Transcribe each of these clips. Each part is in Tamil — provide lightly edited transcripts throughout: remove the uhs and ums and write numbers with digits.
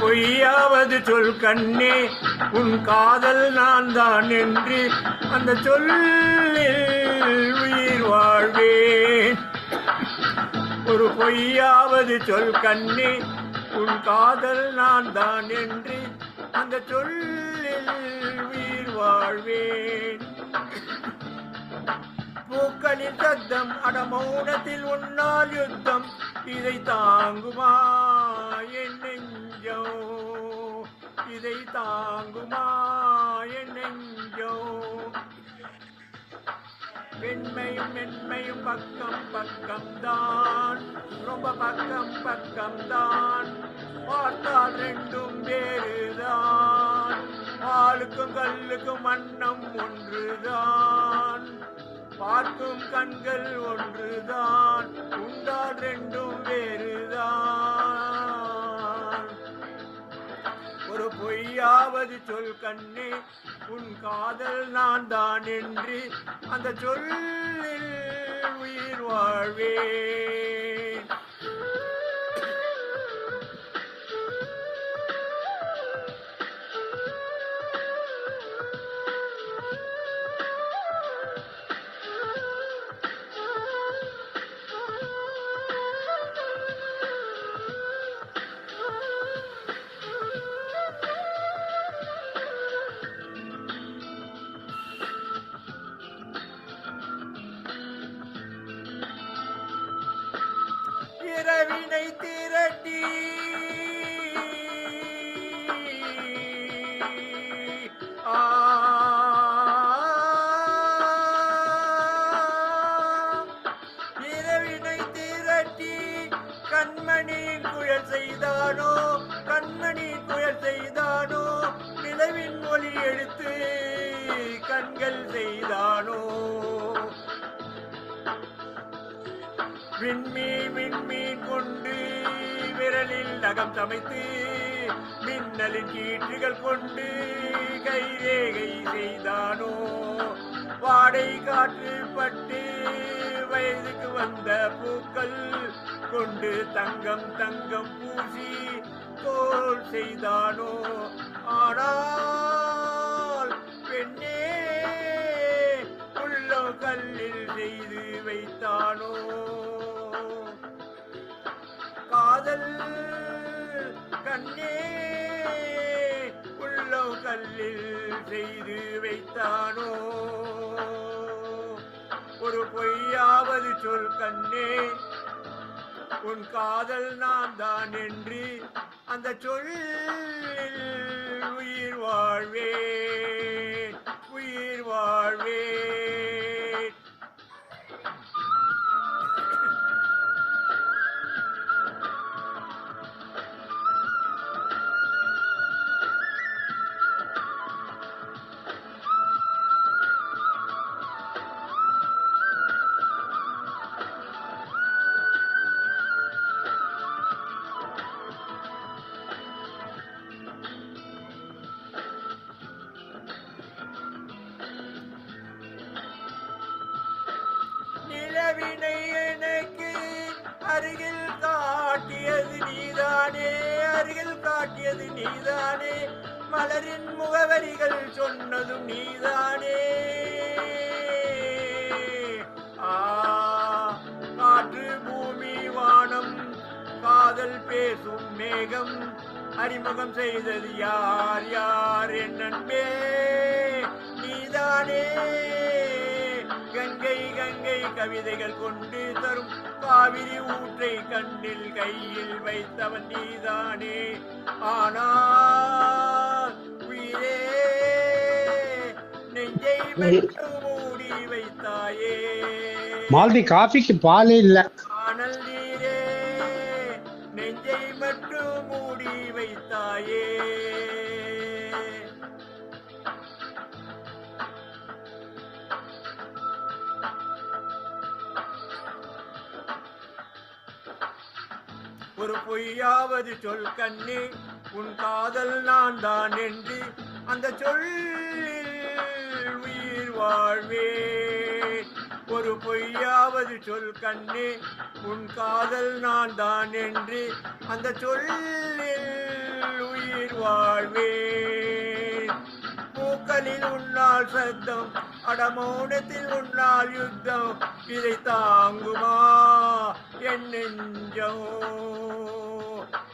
பொய்யாவது சொல் கண்ணே உன் காதல் நான் தான் என்று அந்த சொல்லில் உயிர் வாழ்வேன். ஒரு பொய்யாவது சொல் கண்ணே உன் காதல் நான் தான் என்று அந்த சொல்லில் உயிர் வாழ்வேன். பூக்களின் சத்தம் அடமௌனத்தில் உன்னால் யுத்தம் இதை தாங்குமா என் நெஞ்சோ, இதை தாங்குமா என் நெஞ்சோ. பெண்மையும் மென்மையும் பக்கம் பக்கம் தான், ரொம்ப பக்கம் பக்கம் தான். பார்த்தால் ரெண்டும் வேறுதான், ஆளுக்கும் கல்லுக்கும் வண்ணம் ஒன்றுதான். பார்க்கும் கண்கள் ஒன்றுதான், உண்டால் ரெண்டும் வேறுதான். ஒரு பொய்யாவது சொல் கண்ணே உன் காதல் நான் தான் என்று அந்த சொல்லில் உயிர் வாழ்வேன். இரவினை திரட்டி இரவினை திரட்டி கண்மணி குயல் செய்தானோ, கண்மணி குயல் செய்தானோ. நிலவின் ஒளி எடுத்து கண்கள் செய்தானோ. விண்மீன் கொண்டு விரலில் நகம் சமைத்து மின்னலின் கீற்றுகள் கொண்டு கைரேகை செய்தானோ. வாடை காற்று பட்டு வயதுக்கு வந்த பூக்கள் கொண்டு தங்கம் தங்கம் பூசி தோல் செய்தானோ. ஆனால் பெண்ணே உள்ளோ கல்லில் செய்து வைத்தானோ. காதல் கண்ணே உள்ளோ கல்லில் செய்து வைத்தானோ. ஒரு பொய்யாவது சொல் கண்ணே உன் காதல் நான் தான் என்று அந்த சொல்லில் உயிர் வாழ்வேன், உயிர் வாழ்வேன். நிலவினை எனக்கு அருகில் காட்டியது நீதானே, அருகில் காட்டியது நீதானே. மலரின் முகவரிகள் சொன்னதும் நீதானே. காற்று பூமி வானம் காதல் பேசும் மேகம் அறிமுகம் செய்தது யார் யார் என் நண்பே நீதானே. கங்கை கங்கை கவிதைகள் கொண்டு தரும் காவிரி ஊற்றை கண்ணில் கையில் வைத்தவன் நீதானே. ஆனால் உயிரே நெஞ்சை மட்டும் மூடி வைத்தாயே. மால்தி காஃபிக்கு பாலே இல்ல. ஆனால் நீரே நெஞ்சை மட்டும் மூடி வைத்தாயே. ஒரு பொய்யாவது சொல் கண்ணே உன் காதல் நான் தான் என்று அந்த சொல்லில் உயிர் வாழ்வேன். ஒரு பொய்யாவது சொல் கண்ணே உன் காதல் நான் தான் என்று அந்த சொல்லில் உயிர் வாழ்வேன். பூக்களில் உன்னால் சத்தம், அடமோனத்தில் உன்னால் யுத்தம், இதை தாங்குமா என் நெஞ்சம்,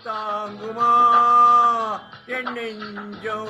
தாங்குமா என் நெஞ்சம்.